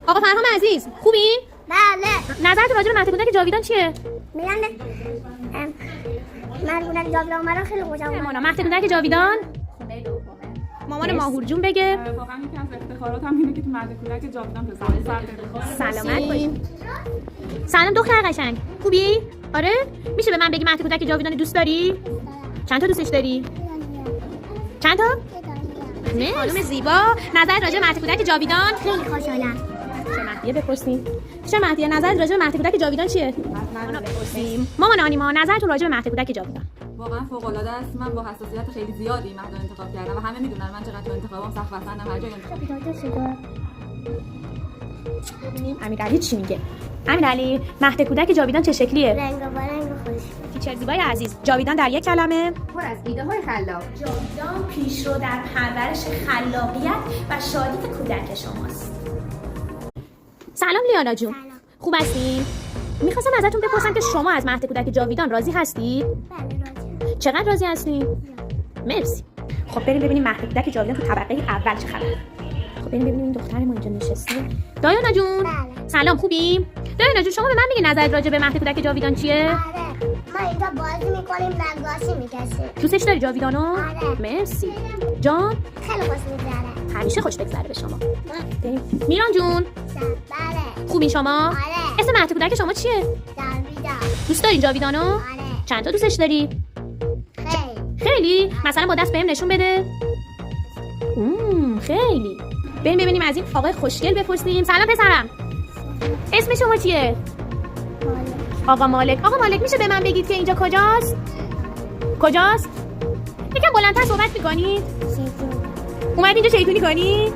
آقا فرهام عزیز خوبی؟ بله. نظرت راجع به مهد کودک جاویدان چیه؟ میگم مهد کودک جاویدان مرا خیلی خوشم اومد. مهد کودک جاویدان مامان ماهور جون بگه. واقعا یکی از افتخاراتم اینه که تو مهد کودک جاویدان پسر سلامت باشی. سلام دختر قشنگ. خوبی؟ آره؟ میشه به من بگی مهد کودک جاویدان دوست داری؟ چند تا دوستش داری؟ چند تا؟ نه خانم زیبا، نظرت راجع به مهد کودک جاویدان؟ خیلی خوشحالم. مهدیه بپرسیم. چه مهدیه نظرت راجع به مهد کودک جاویدان چیه؟ مامان بپرسیم. مامان آنیما نظرتون راجع به مهد کودک جاویدان؟ واقعا فوق العاده است. من با حساسیت خیلی زیادی مهد انتخاب کردم و همه میدونن من چقدر تو انتخابام سخت بسندم. هر جای انتخاب امیرعلی چی میگه؟ امیرعلی مهد کودک جاویدان چه شکلیه؟ رنگ و رنگ خوش. تیچر زیبای عزیز، جاویدان در یک کلمه پر از ایده های خلاق. جاویدان پیشرو در پرورش خلاقیت و شادی کودک شماست. سلام لیانا جون. سلام. خوب هستین؟ میخواستم ازتون بپرسم که شما از مهد کودک جاویدان راضی هستید؟ بله راضی. چقدر راضی هستین؟ مرسی. خب بریم ببینیم مهد کودک جاویدان تو طبقه اول چه خبره. خب بریم ببینیم این دختر ما اینجا نشسته. دایانا جون. بله. سلام خوبی؟ دایانا جون شما به من میگی نظرت راجع به مهد کودک جاویدان چیه؟ آره. ما اینجا بازی میکنیم نقاشی میکشیم. دوستش داری جاویدانو؟ آره. مرسی. جان خیلی خوش میگذره. همیشه خوش بگذره به شما. بریم. میران جون بله. خوبی شما؟ آره. اسم مهد کودک شما چیه؟ جاویدان. دوست داری جاویدانو؟ آره. چند تا دوستش داری؟ خیلی. خیلی؟ مثلا با دست بهم نشون بده. خیلی. بریم ببینیم از این آقای خوشگل بپرسیم. سلام پسرم. اسم شما چیه؟ آقا مالک. آقا مالک میشه به من بگید که اینجا کجاست؟ کجاست؟ یکم بلندتر صحبت میکنید؟ اومد اینجا شیطونی کنی؟